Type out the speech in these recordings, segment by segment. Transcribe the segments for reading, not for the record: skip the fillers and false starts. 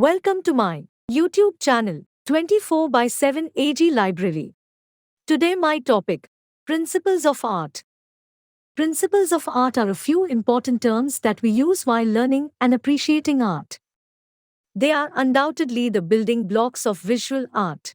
Welcome to my YouTube channel 24 by 7 AG Library. Today my topic, Principles of Art. Principles of art are a few important terms that we use while learning and appreciating art. They are undoubtedly the building blocks of visual art.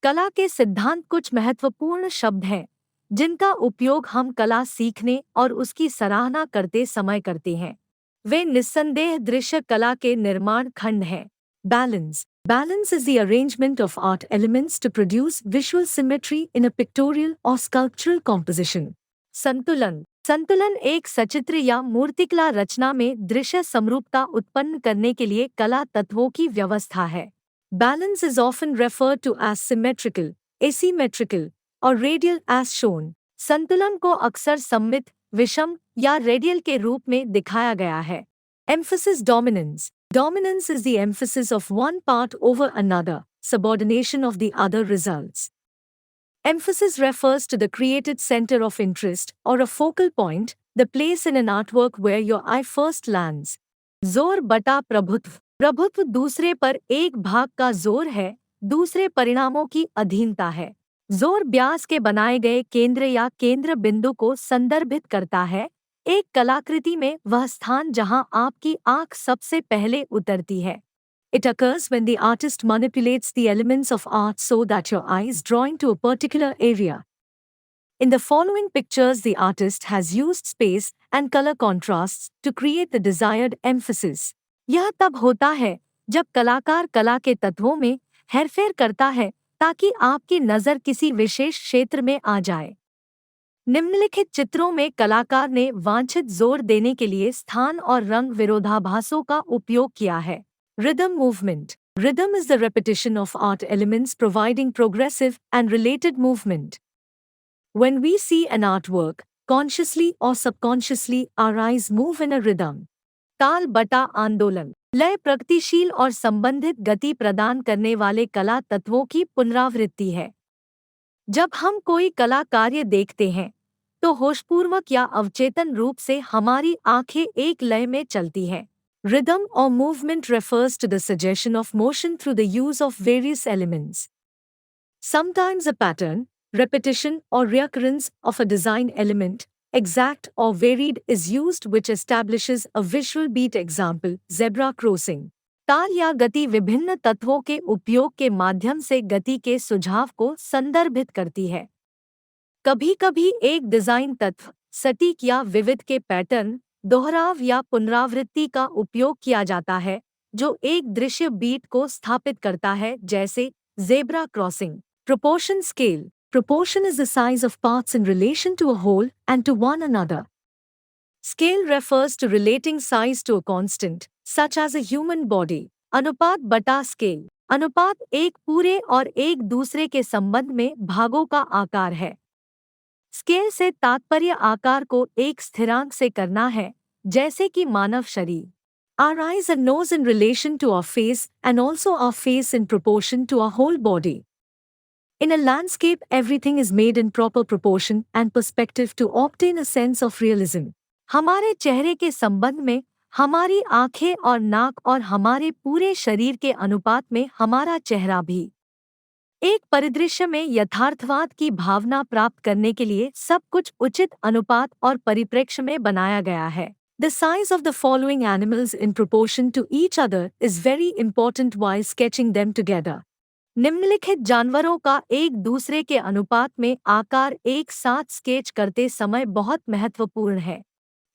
कला के सिद्धांत कुछ महत्वपूर्ण शब्द हैं जिनका उपयोग हम कला सीखने और उसकी सराहना करते समय करते हैं। वे निस्संदेह दृश्य कला के निर्माण खंड हैं। Balance. Balance is the arrangement of art elements to produce visual symmetry in a pictorial or sculptural composition. संतुलन. संतुलन एक सचित्र या मूर्तिकला रचना में दृश्य समरूपता उत्पन्न करने के लिए कला तत्वों की व्यवस्था है। Balance is often referred to as symmetrical, asymmetrical, or radial as shown. संतुलन को अक्सर सममित, विषम या रेडियल के रूप में दिखाया गया है। Emphasis. Dominance. Dominance is the emphasis of one part over another, subordination of the other results. Emphasis refers to the created center of interest or a focal point, the place in an artwork where your eye first lands. जोर बटा प्रभुत्व. प्रभुत्व दूसरे पर एक भाग का जोर है, दूसरे परिणामों की अधीनता है। जोर व्यास के बनाए गए केंद्र या केंद्र बिंदु को संदर्भित करता है, एक कलाकृति में वह स्थान जहां आपकी आंख सबसे पहले उतरती है। It occurs when the artist manipulates the elements of art so that your eye is drawn to a particular area. In the following pictures, the artist has used space and color contrasts to create the desired emphasis. यह तब होता है जब कलाकार कला के तत्वों में हेरफेर करता है ताकि आपकी नज़र किसी विशेष क्षेत्र में आ जाए। निम्नलिखित चित्रों में कलाकार ने वांछित जोर देने के लिए स्थान और रंग विरोधाभासों का उपयोग किया है। Rhythm. Movement. Rhythm is the repetition of art elements providing progressive and related movement. When we see an artwork, consciously or subconsciously our eyes move in a rhythm. ताल बटा आंदोलन. लय प्रगतिशील और संबंधित गति प्रदान करने वाले कला तत्वों की पुनरावृत्ति है। जब हम कोई कला कार्य देखते हैं तो होशपूर्वक या अवचेतन रूप से हमारी आंखें एक लय में चलती हैं। Rhythm or movement refers to the suggestion of motion through the use of various elements. Sometimes a pattern, repetition or reoccurrence of a design element, exact or varied, is used which establishes a visual beat. Example, zebra crossing. ताल या गति विभिन्न तत्वों के उपयोग के माध्यम से गति के सुझाव को संदर्भित करती है। कभी-कभी एक डिजाइन तत्व, सटीक या विविध के पैटर्न, दोहराव या पुनरावृत्ति का उपयोग किया जाता है जो एक दृश्य बीट को स्थापित करता है, जैसे zebra crossing. Proportion. Scale. Proportion is the size of parts in relation to a whole and to one another. Scale refers to relating size to a constant, such as a human body. अनुपात बटा scale. अनुपात एक पूरे और एक दूसरे के संबंध में भागों का आकार है। स्केल से तात्पर्य आकार को एक स्थिरांक से करना है, जैसे कि मानव शरीर। Our eyes and nose in relation to our face and also our face in proportion to our whole body. In a landscape, everything is made in proper proportion and perspective to obtain a sense of realism. हमारे चेहरे के संबंध में हमारी आंखें और नाक और हमारे पूरे शरीर के अनुपात में हमारा चेहरा भी। एक परिदृश्य में यथार्थवाद की भावना प्राप्त करने के लिए सब कुछ उचित अनुपात और परिप्रेक्ष्य में बनाया गया है। The size of the following animals in proportion to each other is very important while sketching them together. निम्नलिखित जानवरों का एक दूसरे के अनुपात में आकार एक साथ स्केच करते समय बहुत महत्वपूर्ण है।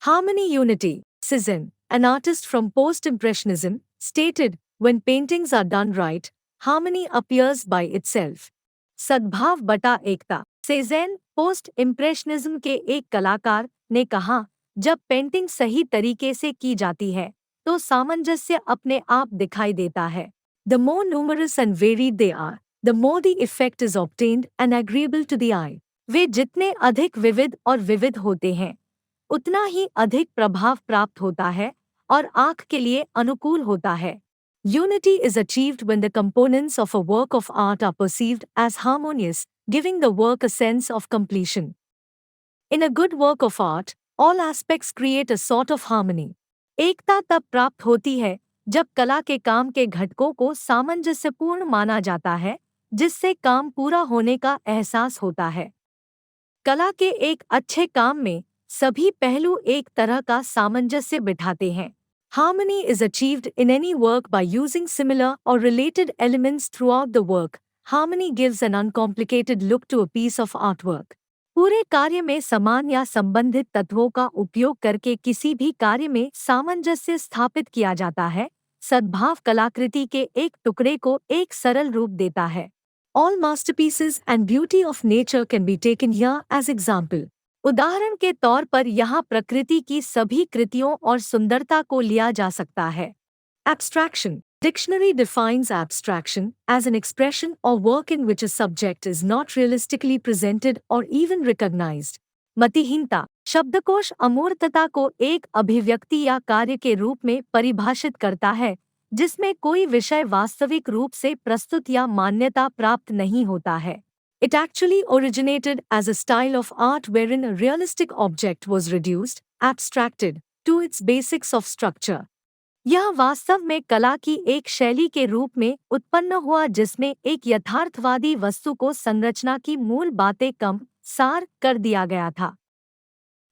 Harmony. Unity. Cezanne, an artist from post-impressionism, stated, when paintings are done right, harmony appears by itself. सद्भाव बटा एकता. सेज़ेन, पोस्ट इम्प्रेशनिज्म के एक कलाकार, ने कहा, जब पेंटिंग सही तरीके से की जाती है तो सामंजस्य अपने आप दिखाई देता है। The more numerous and varied they are, the more the effect is obtained and agreeable to the eye. वे जितने अधिक विविध और विविध होते हैं उतना ही अधिक प्रभाव प्राप्त होता है और आँख के लिए अनुकूल होता है। Unity is achieved when the components of a work of art are perceived as harmonious, giving the work a sense of completion. In a good work of art, all aspects create a sort of harmony. एकता तब प्राप्त होती है जब कला के काम के घटकों को सामंजस्यपूर्ण माना जाता है, जिससे काम पूरा होने का एहसास होता है। कला के एक अच्छे काम में सभी पहलू एक तरह का सामंजस्य बिठाते हैं। Harmony is achieved in any work by using similar or related elements throughout the work. Harmony gives an uncomplicated look to a piece of artwork. पूरे कार्य में समान या संबंधित तत्वों का उपयोग करके किसी भी कार्य में सामंजस्य स्थापित किया जाता है। सद्भाव कलाकृति के एक टुकड़े को एक सरल रूप देता है। All masterpieces and beauty of nature can be taken here as example. उदाहरण के तौर पर यहाँ प्रकृति की सभी कृतियों और सुंदरता को लिया जा सकता है। Abstraction. Dictionary defines abstraction as an expression or work in which a subject is not realistically presented or even recognized. मतिहीनता शब्दकोश अमूर्तता को एक अभिव्यक्ति या कार्य के रूप में परिभाषित करता है जिसमें कोई विषय वास्तविक रूप से प्रस्तुत या मान्यता प्राप्त नहीं होता है। It actually originated as a style of art wherein a realistic object was reduced, abstracted, to its basics of structure. यह वास्तव में कला की एक शैली के रूप में उत्पन्न हुआ जिसमें एक यथार्थवादी वस्तु को संरचना की मूल बातें कम सार कर दिया गया था।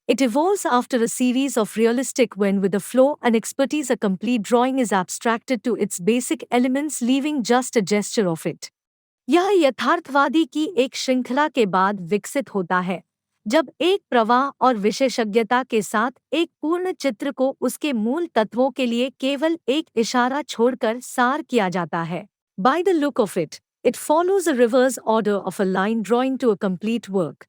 It evolves after a series of realistic when with a flow and expertise a complete drawing is abstracted to its basic elements leaving just a gesture of it. यह यथार्थवादी की एक श्रृंखला के बाद विकसित होता है जब एक प्रवाह और विशेषज्ञता के साथ एक पूर्ण चित्र को उसके मूल तत्वों के लिए केवल एक इशारा छोड़कर सार किया जाता है। By the look of it, it follows a reverse order of a line drawing to a complete work.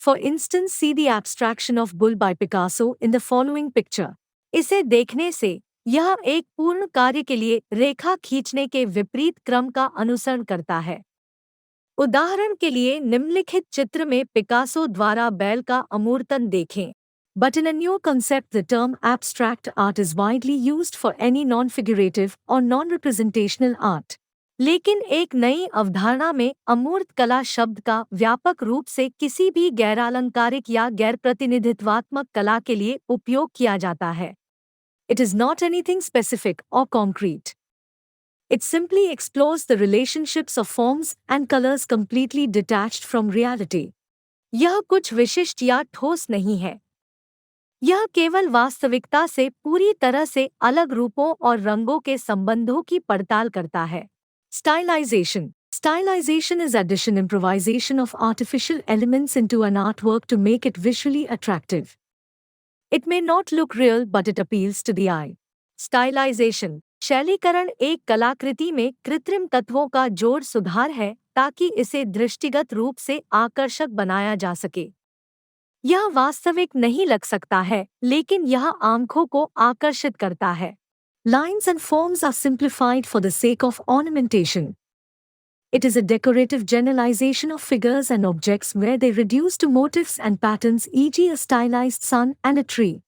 For instance, see the abstraction of Bull by Picasso in the following picture. इसे देखने से यह एक पूर्ण कार्य के लिए रेखा खींचने के विपरीत क्रम का अनुसरण करता है। उदाहरण के लिए निम्नलिखित चित्र में पिकासो द्वारा बैल का अमूर्तन देखें। But in a new concept, the term abstract art is widely used for any non-figurative or non-representational art. लेकिन एक नई अवधारणा में अमूर्त कला शब्द का व्यापक रूप से किसी भी गैरालंकारिक या गैर प्रतिनिधित्वात्मक कला के लिए उपयोग किया जाता है। It is not anything specific or concrete. It simply explores the relationships of forms and colors completely detached from reality. यह कुछ विशिष्ट या ठोस नहीं है। यह केवल वास्तविकता से पूरी तरह से अलग रूपों और रंगों के संबंधों की पड़ताल करता है। Stylization. Stylization is addition improvisation of artificial elements into an artwork to make it visually attractive. It may not look real but it appeals to the eye. Stylization. शैलीकरण एक कलाकृति में कृत्रिम तत्वों का जोड़ सुधार है ताकि इसे दृष्टिगत रूप से आकर्षक बनाया जा सके। यह वास्तविक नहीं लग सकता है लेकिन यह आंखों को आकर्षित करता है। Lines and forms are simplified for the sake of ornamentation. It is a decorative generalization of figures and objects where they reduce to motifs and patterns, e.g. a stylized sun and a tree.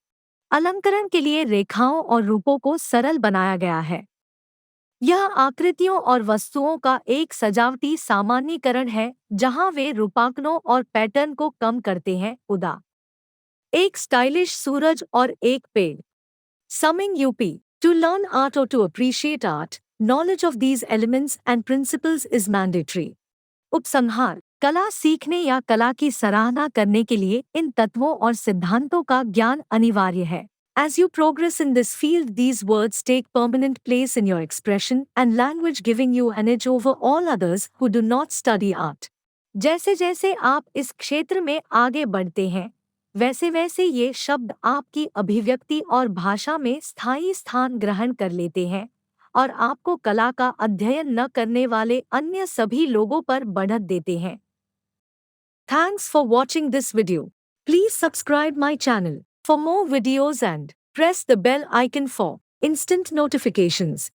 अलंकरण के लिए रेखाओं और रूपों को सरल बनाया गया है। यह आकृतियों और वस्तुओं का एक सजावटी सामान्यीकरण है जहां वे रूपांकनों और पैटर्न को कम करते हैं। उदा एक स्टाइलिश सूरज और एक पेड़। Summing UP. To learn art or to appreciate art, knowledge of these elements and principles is mandatory. उपसंहार कला सीखने या कला की सराहना करने के लिए इन तत्वों और सिद्धांतों का ज्ञान अनिवार्य है। As you progress in this field, these words take permanent place in your expression and language, giving you an edge over all others who do not study art. जैसे जैसे आप इस क्षेत्र में आगे बढ़ते हैं, वैसे वैसे ये शब्द आपकी अभिव्यक्ति और भाषा में स्थायी स्थान ग्रहण कर लेते हैं और आपको कला का अध्ययन न करने वाले अन्य सभी लोगों पर बढ़त देते हैं। Thanks for watching this video. Please subscribe my channel for more videos and press the bell icon for instant notifications.